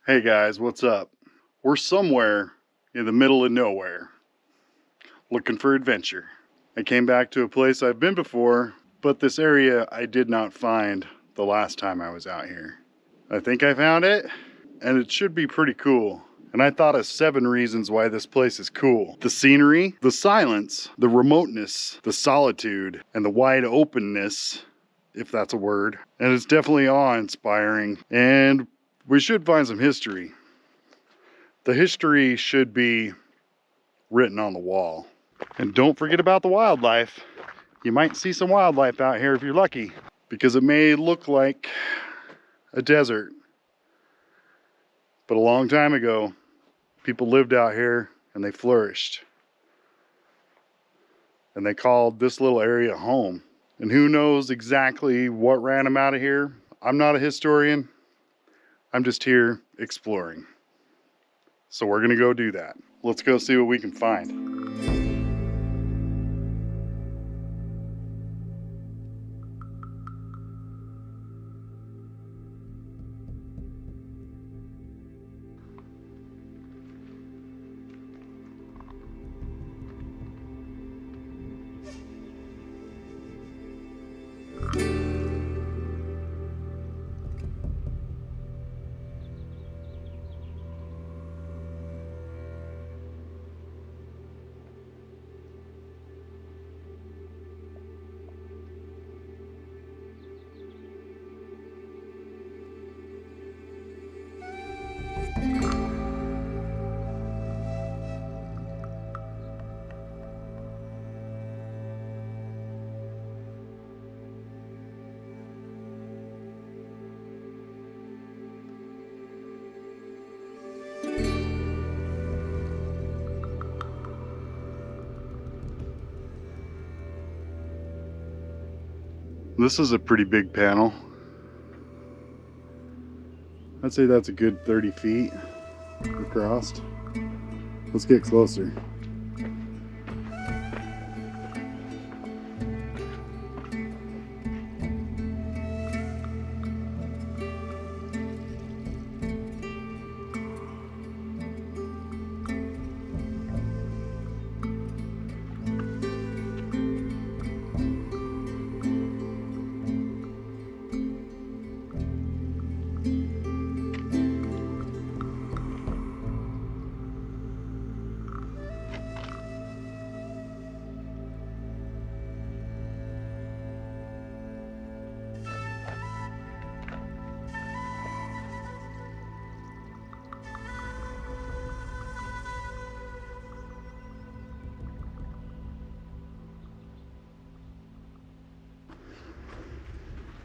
Hey guys, what's up? We're somewhere in the middle of nowhere, looking for adventure. I came back to a place I've been before, but this area I did not find the last time I was out here. I think I found it, and it should be pretty cool. And I thought of 7 reasons why this place is cool. The scenery, the silence, the remoteness, the solitude, and the wide openness, if that's a word. And it's definitely awe-inspiring, and we should find some history. The history should be written on the wall. And don't forget about the wildlife. You might see some wildlife out here if you're lucky, because it may look like a desert. But a long time ago, people lived out here and they flourished. And they called this little area home. And who knows exactly what ran them out of here? I'm not a historian. I'm just here exploring. So we're gonna go do that. Let's go see what we can find. This is a pretty big panel. I'd say that's a good 30 feet across. Let's get closer.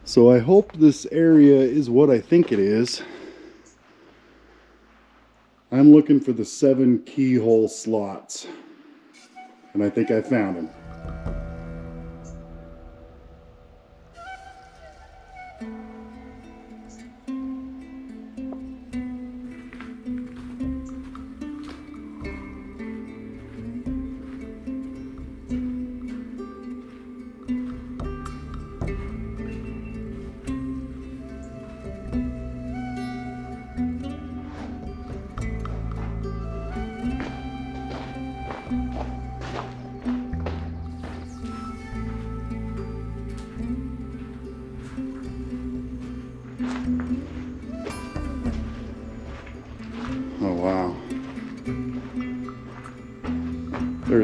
So I hope this area is what I think it is. I'm looking for the 7 keyhole slots, and I think I found them.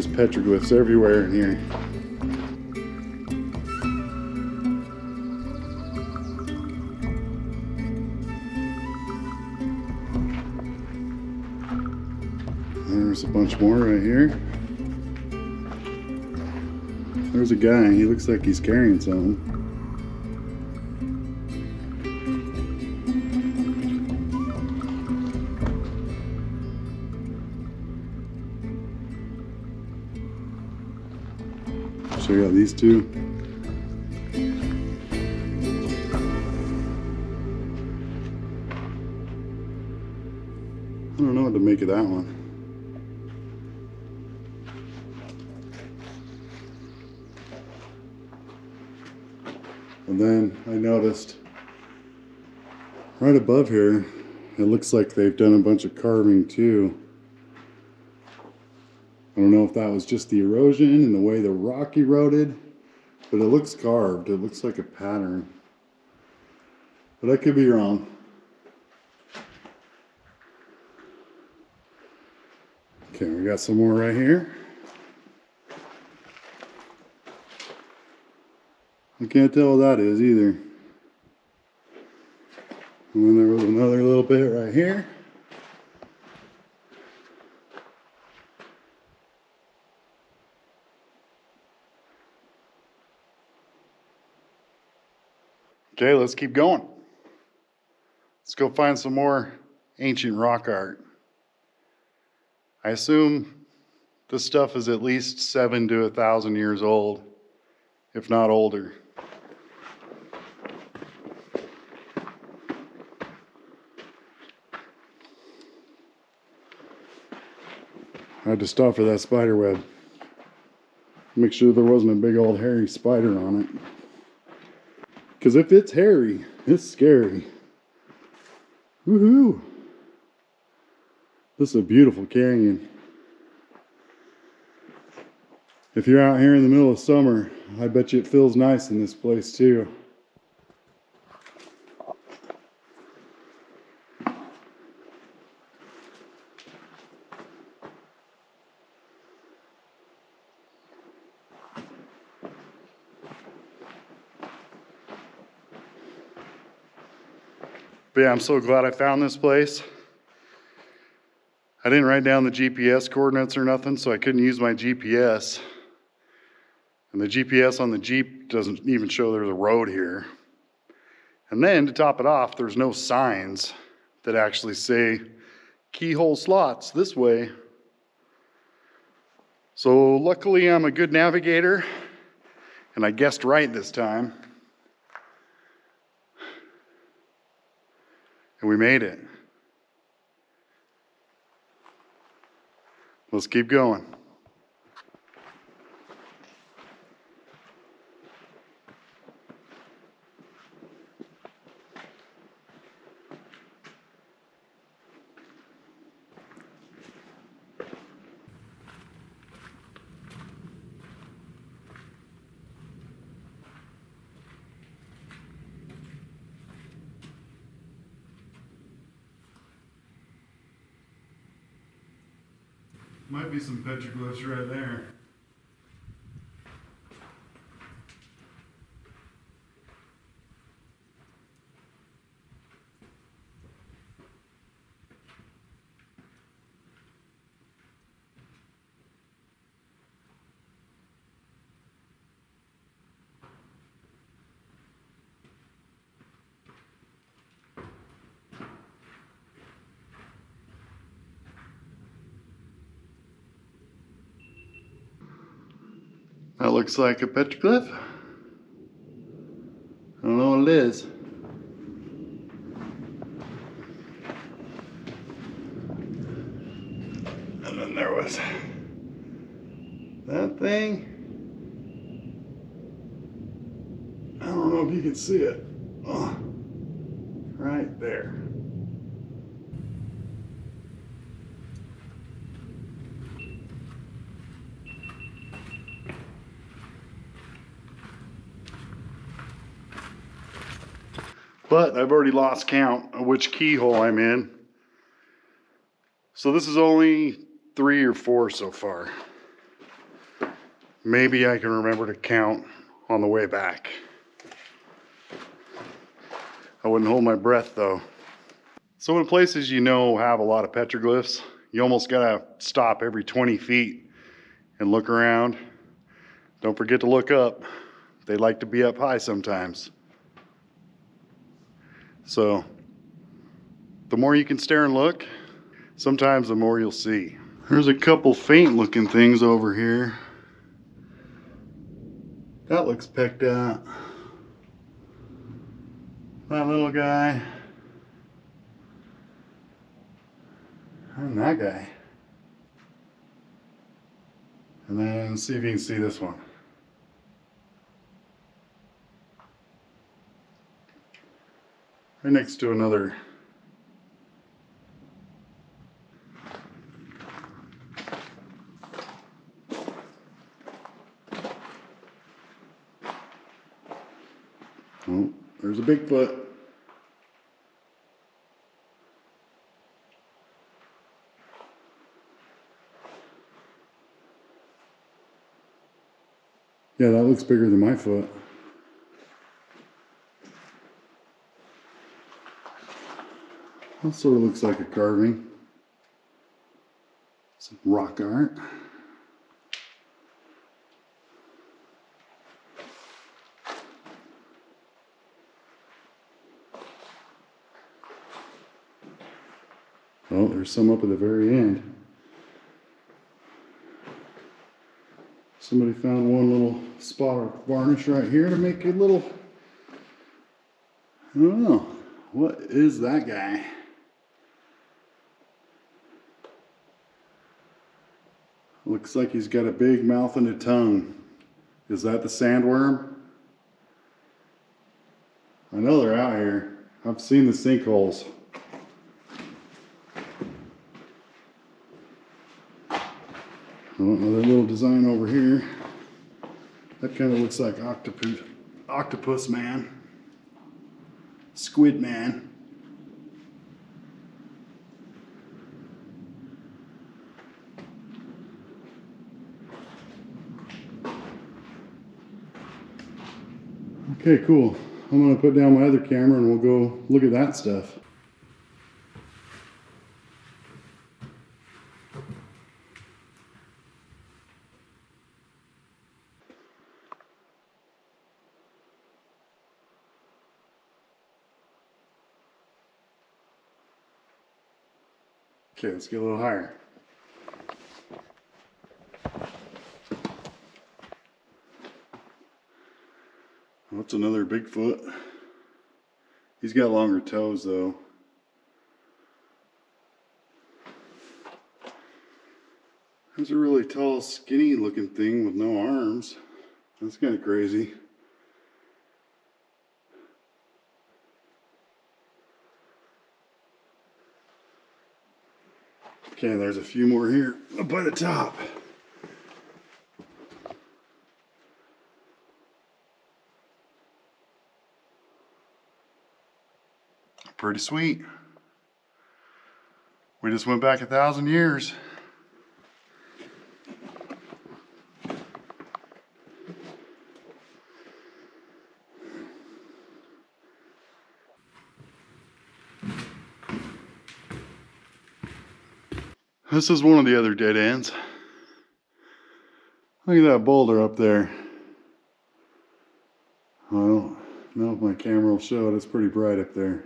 there's petroglyphs everywhere in here. There's a bunch more right here. There's a guy, he looks like he's carrying something. Check out these two. I don't know what to make of that one. And then I noticed right above here, it looks like they've done a bunch of carving too. I don't know if that was just the erosion and the way the rock eroded, but it looks carved. It looks like a pattern. But I could be wrong. Okay, we got some more right here. I can't tell what that is either. And then there was another little bit right here. Okay, let's keep going. Let's go find some more ancient rock art. I assume this stuff is at least 7 to 1,000 years old, if not older. I had to stop for that spider web. Make sure there wasn't a big old hairy spider on it. Because if it's hairy, it's scary. Woohoo! This is a beautiful canyon. If you're out here in the middle of summer, I bet you it feels nice in this place too. But yeah, I'm so glad I found this place. I didn't write down the GPS coordinates or nothing, so I couldn't use my GPS. And the GPS on the Jeep doesn't even show there's a road here. And then to top it off, there's no signs that actually say keyhole slots this way. So luckily I'm a good navigator, and I guessed right this time. And we made it. Let's keep going. Might be some petroglyphs right there. That looks like a petroglyph. I don't know what it is. And then there was that thing. I don't know if you can see it. Oh, right there. But I've already lost count of which keyhole I'm in. So this is only 3 or 4 so far. Maybe I can remember to count on the way back. I wouldn't hold my breath though. So in places you know have a lot of petroglyphs, you almost gotta stop every 20 feet and look around. Don't forget to look up. They like to be up high sometimes. So the more you can stare and look, sometimes the more you'll see. There's a couple faint looking things over here. That looks picked out. That little guy. And that guy. And then see if you can see this one. Right next to another. Oh, there's a Bigfoot. Yeah, that looks bigger than my foot. That sort of looks like a carving. Some rock art. Oh, there's some up at the very end. Somebody found one little spot of varnish right here to make a little, I don't know, what is that guy? Looks like he's got a big mouth and a tongue. Is that the sandworm? I know they're out here. I've seen the sinkholes. Oh, another little design over here. That kind of looks like octopus man, squid man. Okay, cool. I'm gonna put down my other camera and we'll go look at that stuff. Okay, let's get a little higher. That's another Bigfoot. He's got longer toes though. There's a really tall, skinny looking thing with no arms. That's kind of crazy. Okay, there's a few more here up by the top. Pretty sweet. We just went back 1,000 years. This is one of the other dead ends. Look at that boulder up there. I don't know if my camera will show it. It's pretty bright up there.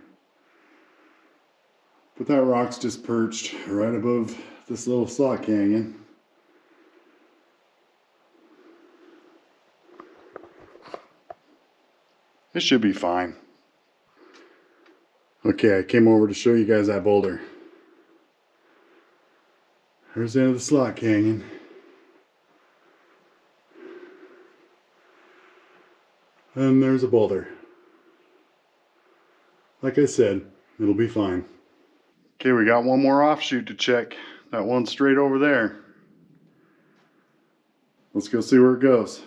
But that rock's just perched right above this little slot canyon. It should be fine. Okay, I came over to show you guys that boulder. There's the end of the slot canyon. And there's a boulder. Like I said, it'll be fine. Okay, we got one more offshoot to check. That one straight over there. Let's go see where it goes.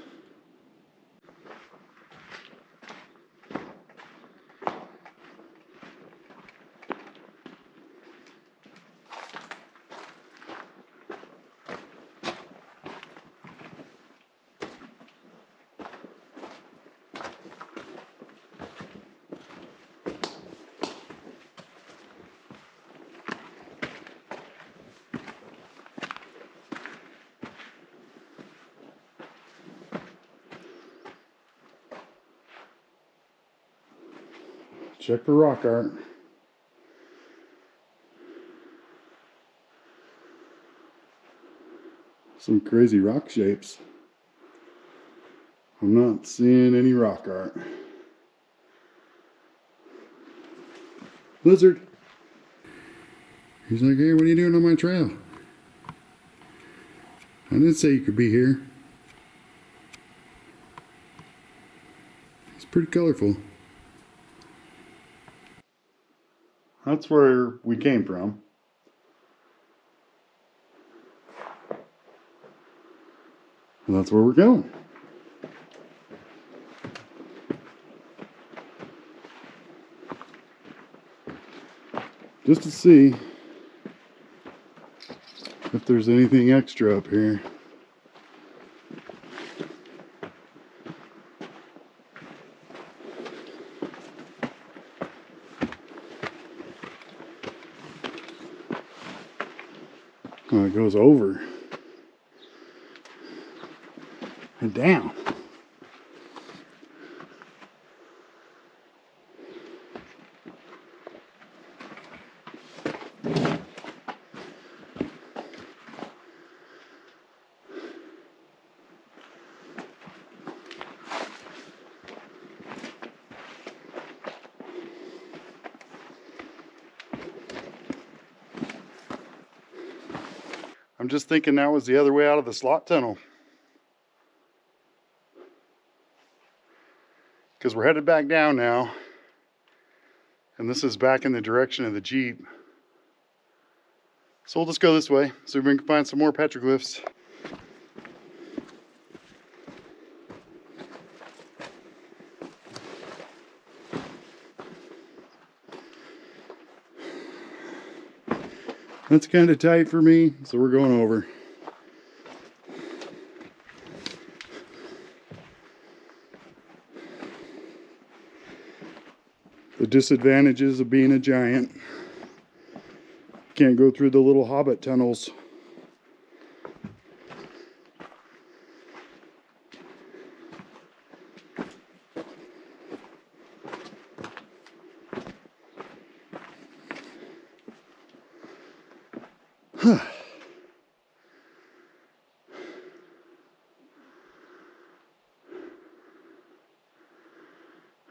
check for rock art. Some crazy rock shapes. I'm not seeing any rock art. Lizard. He's like, hey, what are you doing on my trail? I didn't say you could be here. He's pretty colorful. That's where we came from. And that's where we're going. Just to see if there's anything extra up here. Oh, it goes over and down. I'm just thinking that was the other way out of the slot tunnel. Because we're headed back down now. And this is back in the direction of the Jeep. So we'll just go this way, see if we can find some more petroglyphs. That's kind of tight for me, so we're going over. The disadvantages of being a giant. Can't go through the little hobbit tunnels.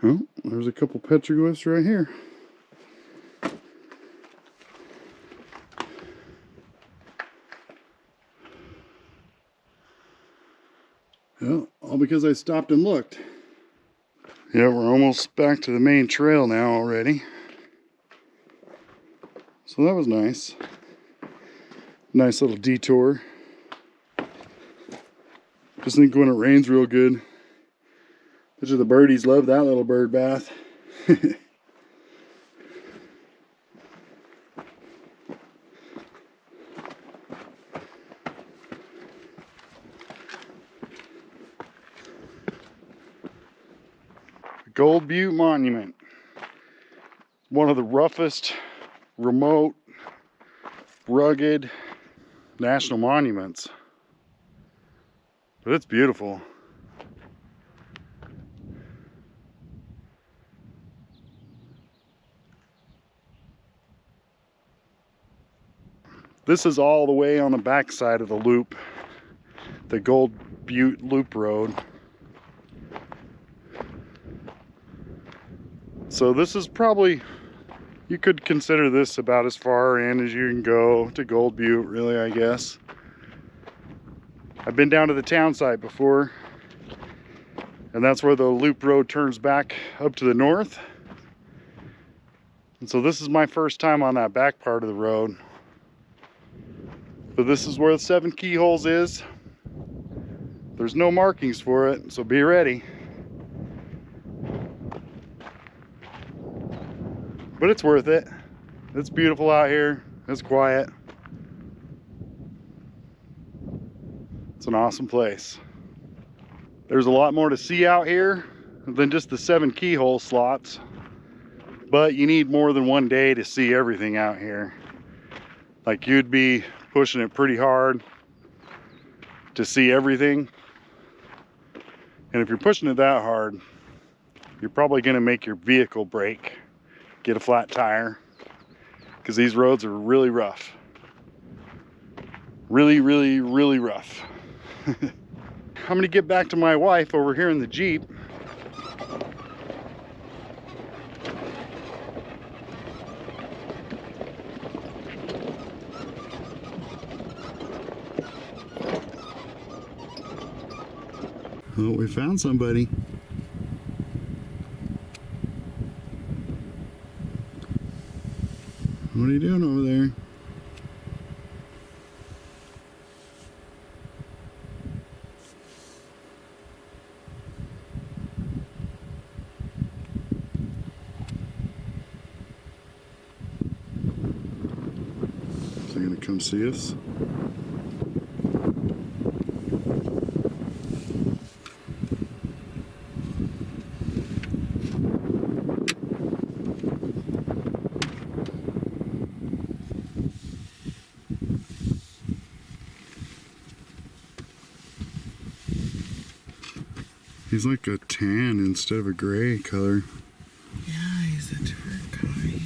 Oh, there's a couple petroglyphs right here. Well, all because I stopped and looked. Yeah, we're almost back to the main trail now already. So that was nice. Nice little detour. Just think when it rains real good. The birdies love that little bird bath. Gold Bute Monument. One of the roughest, remote, rugged national monuments. But it's beautiful. This is all the way on the back side of the loop, the Gold Bute Loop Road. So this is probably, you could consider this about as far in as you can go to Gold Bute, really, I guess. I've been down to the town site before, and that's where the loop road turns back up to the north. And so this is my first time on that back part of the road. But this is where the 7 keyholes is. There's no markings for it, so be ready. But it's worth it. It's beautiful out here. It's quiet. It's an awesome place. There's a lot more to see out here than just the 7 keyhole slots. But you need more than one day to see everything out here. Like, you'd be pushing it pretty hard to see everything. And if you're pushing it that hard, you're probably going to make your vehicle break get a flat tire, because these roads are really rough. Really, really, really rough. I'm gonna get back to my wife over here in the Jeep. Oh, we found somebody. What are you doing over there? Is he gonna come see us? He's like a tan instead of a gray color. Yeah, he's a different kind.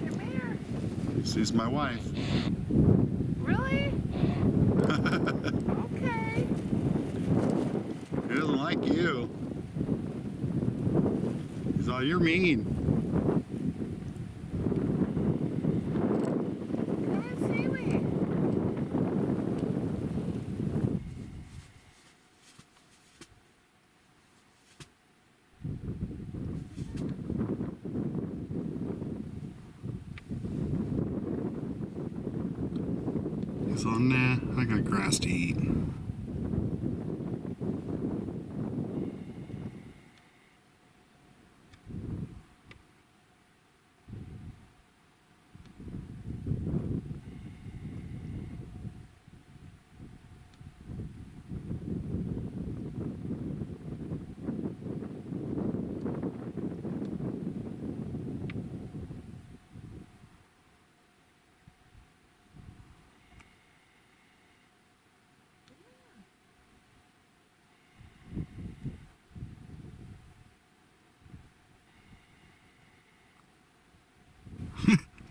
Come here. She's my wife. Really? Okay. He doesn't like you. He's all, you're mean. Come and see me. He's all, nah, I got grass to eat.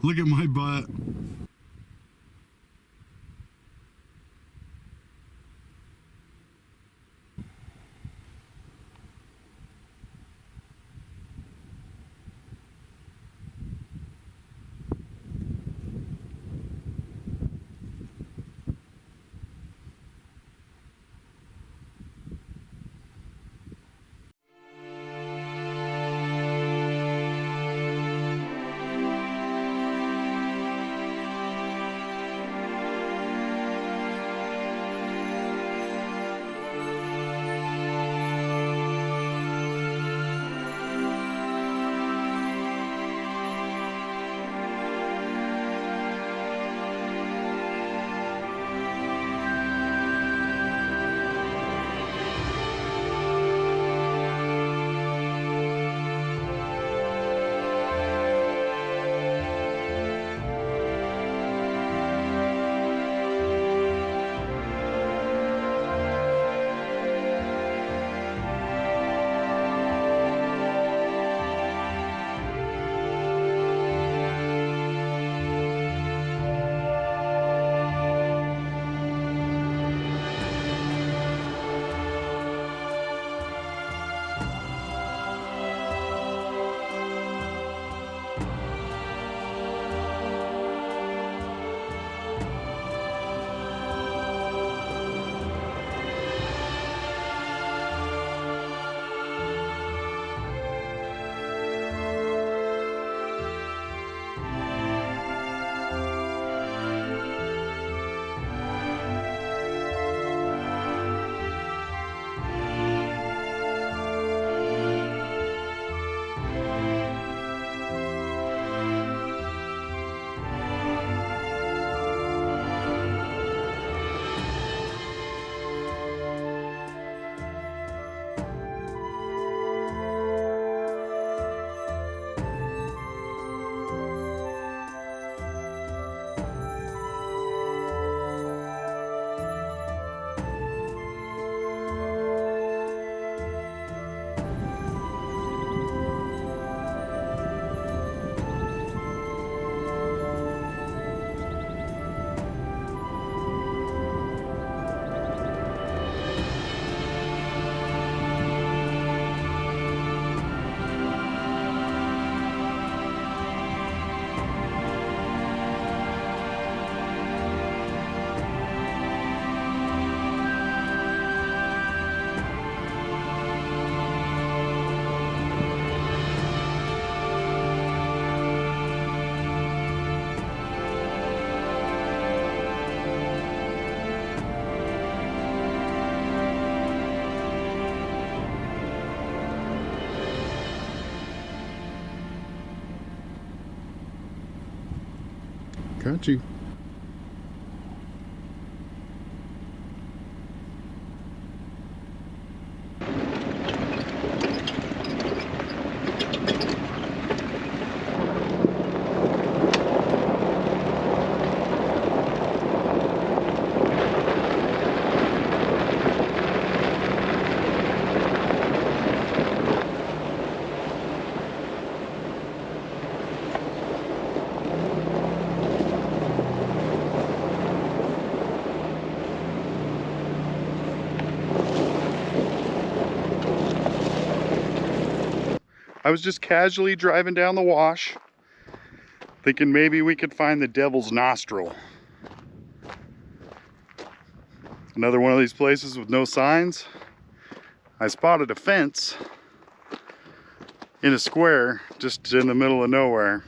Look at my butt. Got you. I was just casually driving down the wash, thinking maybe we could find the Devil's Nostril. Another one of these places with no signs. I spotted a fence in a square just in the middle of nowhere,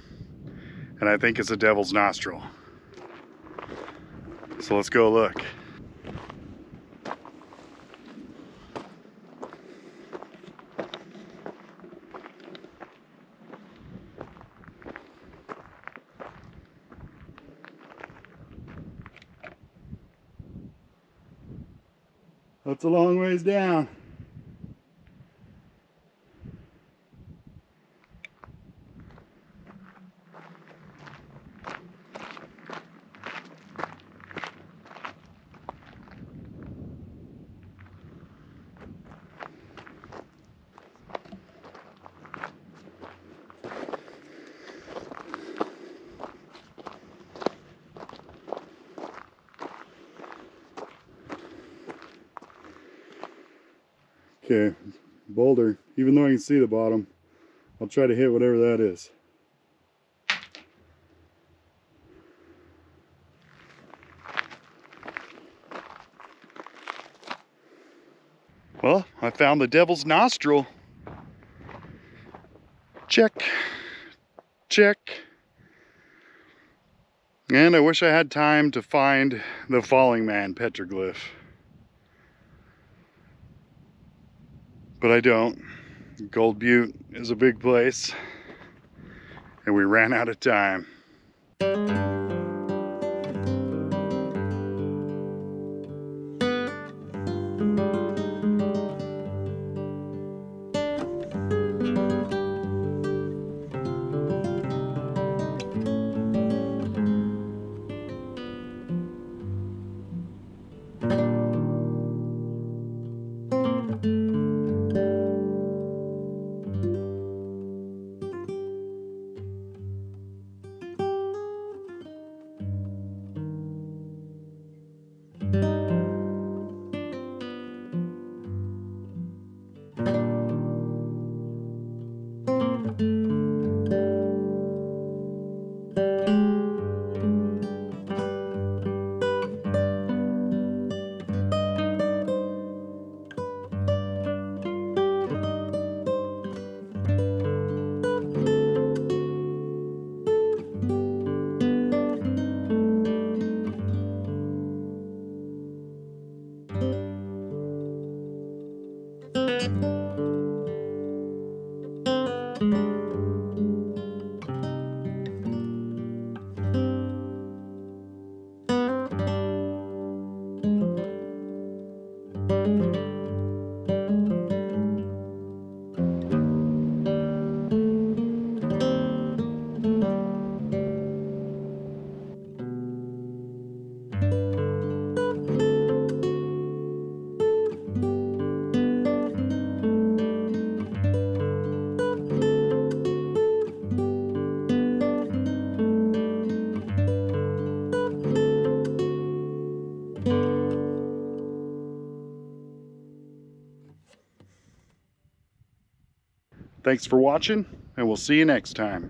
and I think it's a Devil's Nostril. So let's go look. That's a long ways down. Okay, boulder. Even though I can see the bottom, I'll try to hit whatever that is. Well, I found the Devil's Nostril. Check. Check. And I wish I had time to find the Falling Man petroglyph. But I don't. Gold Bute is a big place, and we ran out of time. Thanks for watching, and we'll see you next time.